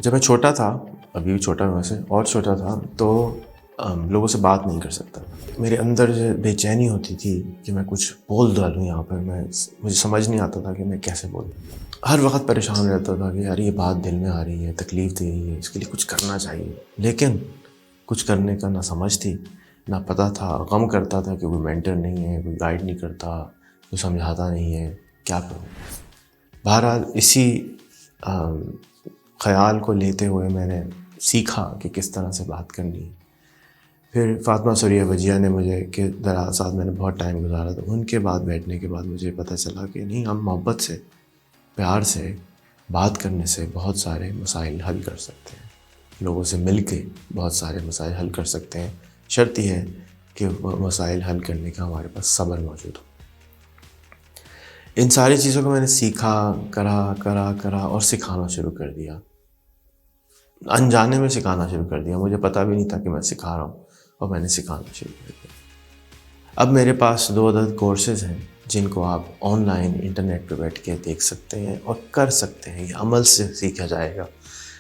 جب میں چھوٹا تھا، ابھی بھی چھوٹا ہوں ویسے، اور چھوٹا تھا تو لوگوں سے بات نہیں کر سکتا. میرے اندر جو بے چینی ہوتی تھی کہ میں کچھ بول ڈالوں یہاں پر، مجھے سمجھ نہیں آتا تھا کہ میں کیسے بولوں. ہر وقت پریشان رہتا تھا کہ یار یہ بات دل میں آ رہی ہے، تکلیف دے رہی ہے، اس کے لیے کچھ کرنا چاہیے، لیکن کچھ کرنے کا نہ سمجھ تھی نہ پتہ تھا. غم کرتا تھا کہ کوئی مینٹر نہیں ہے، کوئی گائیڈ نہیں کرتا، کوئی سمجھاتا نہیں ہے، کیا کروں. بہرحال اسی خیال کو لیتے ہوئے میں نے سیکھا کہ کس طرح سے بات کرنی ہے. پھر فاطمہ سوریہ بجیا نے مجھے کہ ساتھ میں نے بہت ٹائم گزارا تھا، ان کے بعد بیٹھنے کے بعد مجھے پتہ چلا کہ نہیں، ہم محبت سے، پیار سے بات کرنے سے بہت سارے مسائل حل کر سکتے ہیں. لوگوں سے مل کے بہت سارے مسائل حل کر سکتے ہیں. شرط یہ ہے کہ وہ مسائل حل کرنے کا ہمارے پاس صبر موجود ہو. ان ساری چیزوں کو میں نے سیکھا، کرا اور سکھانا شروع کر دیا. انجانے میں سکھانا شروع کر دیا. مجھے پتہ بھی نہیں تھا کہ میں سکھا رہا ہوں، اور میں نے سکھانا شروع کر دیا. اب میرے پاس 2 عدد کورسز ہیں جن کو آپ آن لائن انٹرنیٹ پہ بیٹھ کے دیکھ سکتے ہیں اور کر سکتے ہیں. یہ عمل سے سیکھا جائے گا.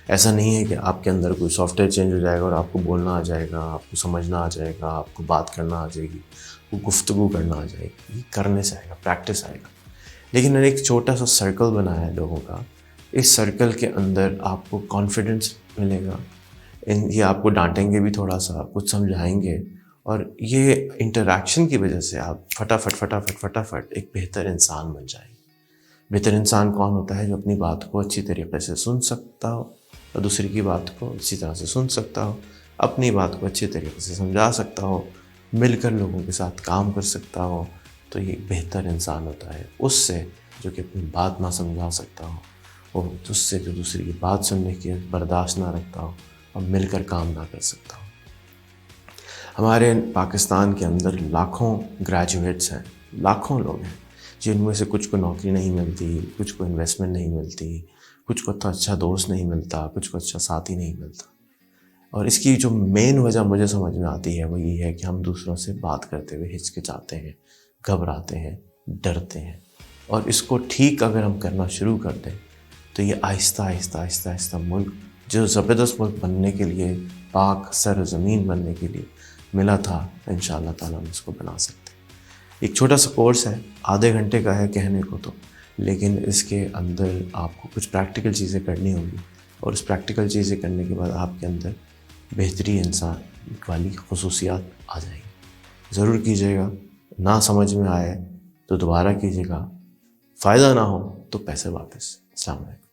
ایسا نہیں ہے کہ آپ کے اندر کوئی سافٹ ویئر چینج ہو جائے گا اور آپ کو بولنا آ جائے گا، آپ کو سمجھنا آ جائے گا، آپ کو بات کرنا آ جائے گی، وہ گفتگو کرنا آ جائے گی. یہ کرنے سے آئے گا، پریکٹس آئے گا. لیکن میں نے ایک چھوٹا سا سرکل بنایا ہے لوگوں کا. اس سرکل کے اندر آپ کو کانفیڈنس ملے گا. یہ آپ کو ڈانٹیں گے بھی تھوڑا سا، کچھ سمجھائیں گے، اور یہ انٹریکشن کی وجہ سے آپ فٹافٹ ایک بہتر انسان بن جائیں گے. بہتر انسان کون ہوتا ہے؟ جو اپنی بات کو اچھی طریقے سے سن سکتا ہو اور دوسری کی بات کو اچھی طرح سے سن سکتا ہو، اپنی بات کو اچھی طریقے سے سمجھا سکتا ہو، مل کر لوگوں کے ساتھ کام کر سکتا ہو. تو یہ بہتر انسان ہوتا ہے اس سے جو کہ اپنی بات نہ سمجھا سکتا ہو، اور اس سے جو دوسری کی بات سننے کی برداشت نہ رکھتا ہو اور مل کر کام نہ کر سکتا ہو. ہمارے پاکستان کے اندر لاکھوں گریجویٹس ہیں، لاکھوں لوگ ہیں جن میں سے کچھ کو نوکری نہیں ملتی، کچھ کو انویسٹمنٹ نہیں ملتی، کچھ کو اچھا دوست نہیں ملتا، کچھ کو اچھا ساتھی نہیں ملتا. اور اس کی جو مین وجہ مجھے سمجھ میں آتی ہے وہ یہ ہے کہ ہم دوسروں سے بات کرتے ہوئے ہچکچاتے ہیں، گھبراتے ہیں، ڈرتے ہیں. اور اس کو ٹھیک اگر ہم کرنا شروع کر دیں تو یہ آہستہ ملک جو زبردست ملک بننے کے لیے، پاک سر زمین بننے کے لیے ملا تھا، انشاءاللہ تعالیٰ ہم اس کو بنا سکتے ہیں. ایک چھوٹا سا کورس ہے، آدھے گھنٹے کا ہے کہنے کو تو، لیکن اس کے اندر آپ کو کچھ پریکٹیکل چیزیں کرنی ہوں گی، اور اس پریکٹیکل چیزیں کرنے کے بعد آپ کے اندر بہتری انسان والی خصوصیات آ جائیں گی. ضرور کیجیے گا. نہ سمجھ میں آئے تو دوبارہ کیجیے گا. فائدہ نہ ہو تو پیسے واپس. السلام علیکم.